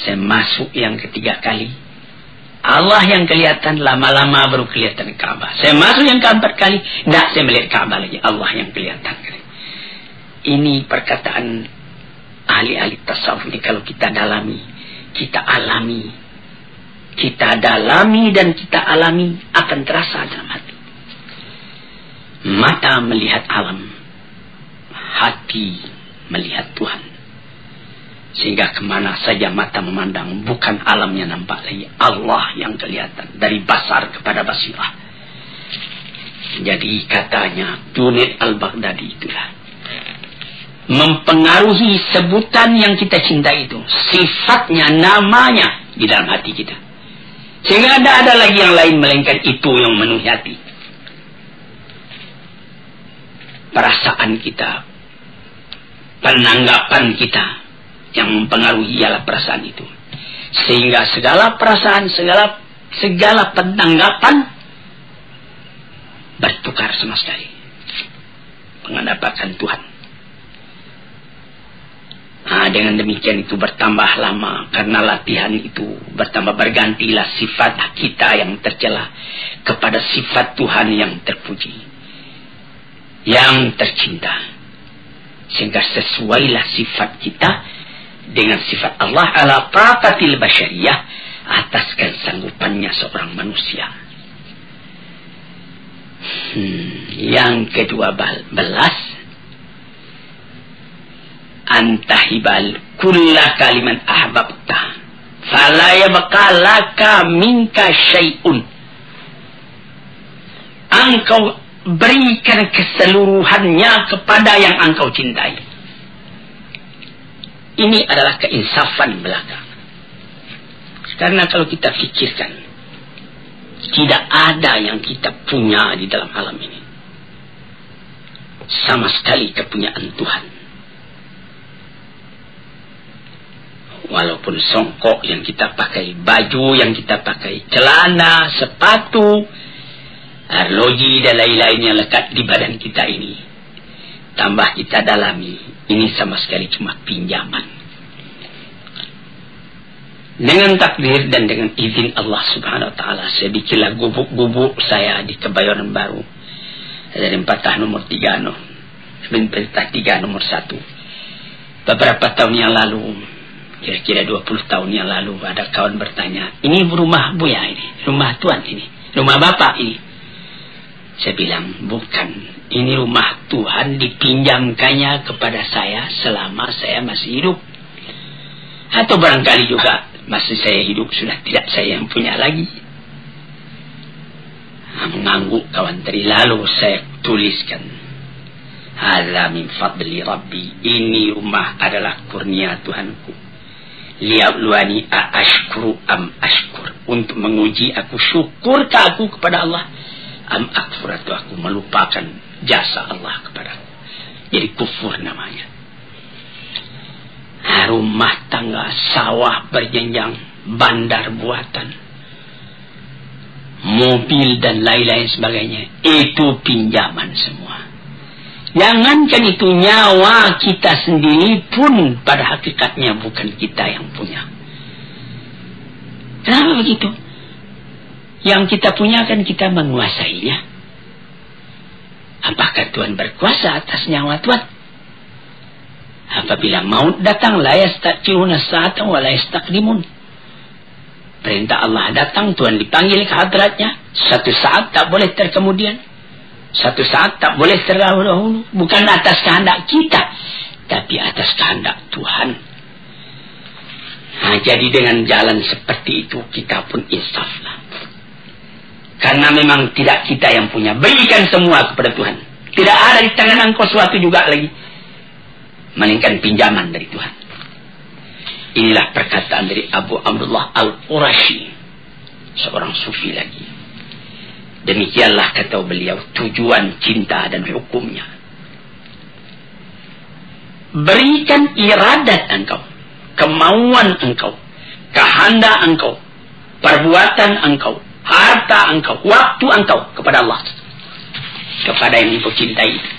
Saya masuk yang ketiga kali, Allah yang kelihatan, lama-lama baru kelihatan Ka'bah. Saya masuk yang keempat kali, tidak saya melihat Ka'bah lagi, Allah yang kelihatan. Ini perkataan ahli-ahli tasawuf ini kalau kita dalami, kita alami, kita dalami dan kita alami akan terasa dalam hati. Mata melihat alam, hati melihat Tuhan. Sehingga kemana saja mata memandang, bukan alamnya nampak lagi, Allah yang kelihatan. Dari basar kepada basirah. Jadi katanya Junaid al-Baghdadi itulah mempengaruhi sebutan yang kita cinta itu, sifatnya, namanya di dalam hati kita. Sehingga tidak ada lagi yang lain melainkan itu yang memenuhi hati. Perasaan kita, penanggapan kita yang mempengaruhi ialah perasaan itu. Sehingga segala perasaan, segala penanggapan bertukar sama sekali. Menghadapkan Tuhan. Dengan demikian itu bertambah lama. Karena latihan itu bertambah, bergantilah sifat kita yang tercela kepada sifat Tuhan yang terpuji, yang tercinta. Sehingga sesuailah sifat kita dengan sifat Allah ala taqatil basyariyah, atas kesanggupannya seorang manusia. Yang ke-12, antahibal kulla kaliman ahbabta fala yabqa laka minka syai'un. Engkau berikan keseluruhannya kepada yang engkau cintai. Ini adalah keinsafan belaka. Karena kalau kita fikirkan, tidak ada yang kita punya di dalam alam ini sama sekali kepunyaan Tuhan. Walaupun songkok yang kita pakai, baju yang kita pakai, celana, sepatu, arloji dan lain-lain yang lekat di badan kita ini, tambah kita dalami, ini sama sekali cuma pinjaman. Dengan takdir dan dengan izin Allah subhanahu wa ta'ala, saya bikinlah gubuk-gubuk saya di Kebayoran Baru. Dari Perintah nomor 3 nomor 1. Beberapa tahun yang lalu, kira-kira 20 tahun yang lalu, ada kawan bertanya, ini rumah Buya ini, rumah Tuan ini, rumah Bapak ini. Saya bilang, bukan, ini rumah Tuhan, dipinjamkannya kepada saya selama saya masih hidup. Atau barangkali juga masih saya hidup sudah tidak saya yang punya lagi. Mengangguk kawan tadi, lalu saya tuliskan, hadza min fadli Rabbi, ini rumah adalah kurnia Tuhanku. Liyabluwani ashkuru am ashkur, untuk menguji aku syukurkah aku kepada Allah, am akfur, atau aku melupakan jasa Allah kepadaku. Jadi kufur namanya. Rumah tangga, sawah berjenjang, bandar buatan, mobil dan lain-lain sebagainya, itu pinjaman semua. Jangankan itu, nyawa kita sendiri pun pada hakikatnya bukan kita yang punya. Kenapa begitu? Yang kita punya kan kita menguasainya. Apakah Tuhan berkuasa atas nyawa Tuhan? Apabila maut datang, la yasta'khiruna sa'atan wa la yastaqdimun. Perintah Allah datang, Tuhan dipanggil ke hadratnya, satu saat tak boleh terkemudian, satu saat tak boleh terdahulu. Bukan atas kehendak kita, tapi atas kehendak Tuhan. Jadi dengan jalan seperti itu, kita pun insaflah. Karena memang tidak kita yang punya. Berikan semua kepada Tuhan. Tidak ada di tangan engkau suatu juga lagi, melainkan pinjaman dari Tuhan. Inilah perkataan dari Abu Abdullah Al-Qurashi, seorang sufi lagi. Demikianlah kata beliau tujuan cinta dan hukumnya. Berikan iradat engkau, kemauan engkau, kehendak engkau, perbuatan engkau, harta engkau, waktu engkau kepada Allah, kepada yang engkau cintai.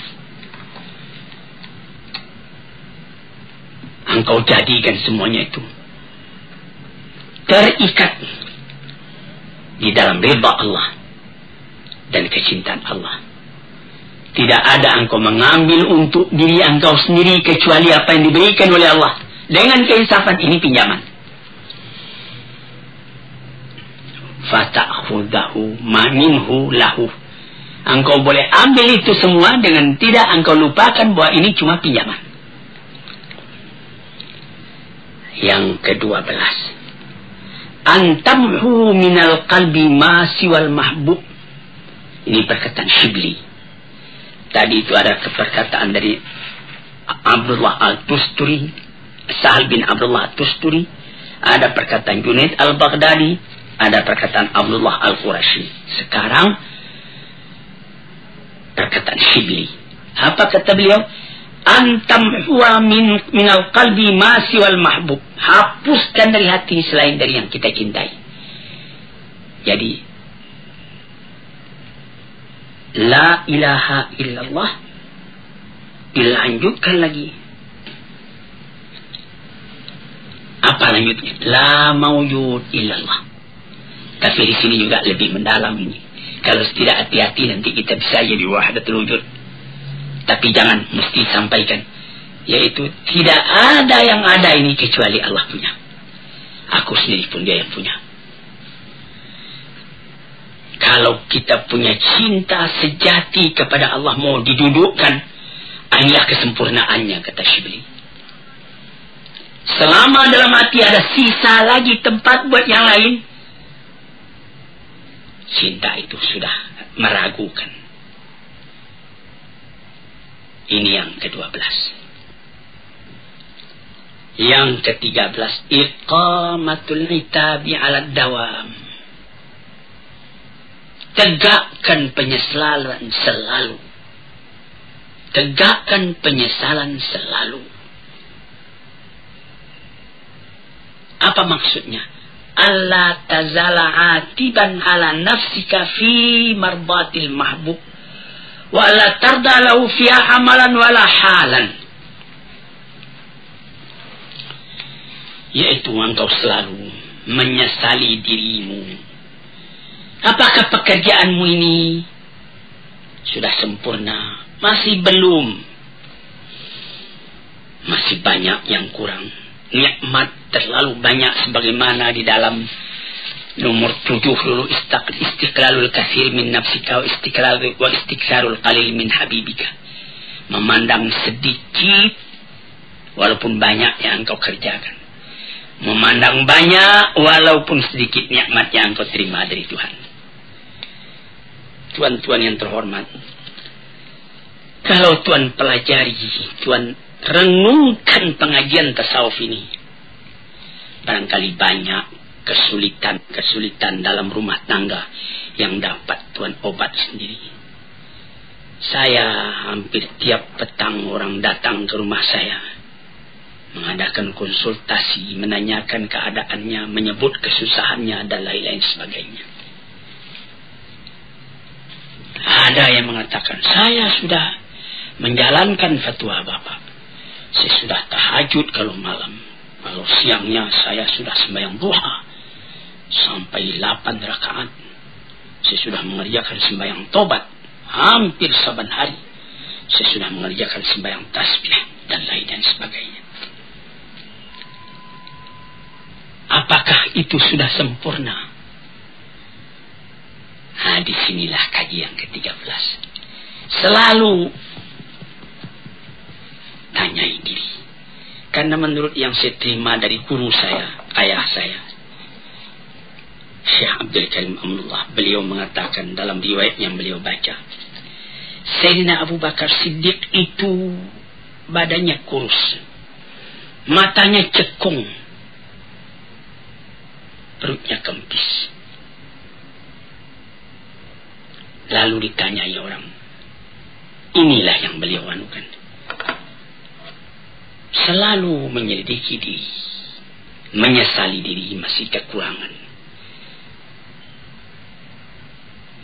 Engkau jadikan semuanya itu terikat di dalam ridha Allah dan kecintaan Allah. Tidak ada engkau mengambil untuk diri engkau sendiri kecuali apa yang diberikan oleh Allah. Dengan keinsafan ini pinjaman. Fata'khudahu ma minhu lahu. Engkau boleh ambil itu semua dengan tidak engkau lupakan bahwa ini cuma pinjaman. Yang ke-12, antamhu minal qalbi ma siwal mahbub. Ini perkataan Shibli. Tadi itu ada perkataan dari Abdullah Al-Tusturi, Sahal bin Abdullah Al-Tusturi. Ada perkataan Junaid Al-Baghdadi. Ada perkataan Abdullah Al-Qurashi. Sekarang perkataan Shibli. Apa kata beliau? Antam huwa minal qalbi ma siwal mahbub. Hapuskan dari hati selain dari yang kita cintai. Jadi la ilaha illallah dilanjutkan lagi. Apa lanjutnya? La maujud illallah. Tapi di sini juga lebih mendalam ini. Kalau tidak hati-hati nanti kita bisa jadi wahdatul wujud. Tapi jangan mesti sampaikan. Yaitu tidak ada yang ada ini kecuali Allah punya. Aku sendiri pun dia yang punya. Kalau kita punya cinta sejati kepada Allah mau didudukkan, inilah kesempurnaannya, kata Shibli. Selama dalam hati ada sisa lagi tempat buat yang lain, cinta itu sudah meragukan. Ini yang ke-12. Yang ke-13, iqamatul itabi 'ala dawam. Tegakkan penyesalan selalu. Tegakkan penyesalan selalu. Apa maksudnya? Allah tazala atiban ala nafsika fi marbatil mahbub wa la tarda lahu fiha amalan wala halan. Yaitu engkau selalu menyesali dirimu. Apakah pekerjaanmu ini sudah sempurna? Masih belum. Masih banyak yang kurang. Nikmat terlalu banyak sebagaimana di dalam nomor 7 dulu, istiqlalul kathir min nafsika wa istiqsarul qalil min habibika. Memandang sedikit walaupun banyak yang engkau kerjakan. Memandang banyak walaupun sedikit nikmat yang engkau terima dari Tuhan. Tuan-tuan yang terhormat, kalau Tuan pelajari, Tuan renungkan pengajian tasawuf ini, barangkali banyak kesulitan dalam rumah tangga yang dapat Tuan obat sendiri. Saya hampir tiap petang orang datang ke rumah saya, mengadakan konsultasi, menanyakan keadaannya, menyebut kesusahannya dan lain-lain sebagainya. Ada yang mengatakan, saya sudah menjalankan fatwa Bapak. Saya sudah tahajud kalau malam. Kalau siangnya saya sudah sembahyang duha sampai 8 rakaat. Saya sudah mengerjakan sembahyang tobat hampir saban hari. Saya sudah mengerjakan sembahyang tasbih dan lain-lain sebagainya. Apakah itu sudah sempurna? Disinilah kaji yang ke-13. Selalu tanyai diri. Karena menurut yang saya terima dari guru saya, ayah saya, Syekh Abdul Karim Amrullah, beliau mengatakan dalam riwayat yang beliau baca, Sayyidina Abu Bakar Siddiq itu badannya kurus, matanya cekung, perutnya kempis. Lalu ditanyai orang, inilah yang beliau anukan. Selalu menyelidiki diri, menyesali diri masih kekurangan.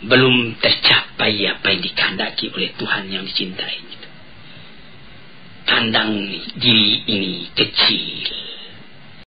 Belum tercapai apa yang dikehendaki oleh Tuhan yang dicintai. Pandang diri ini kecil.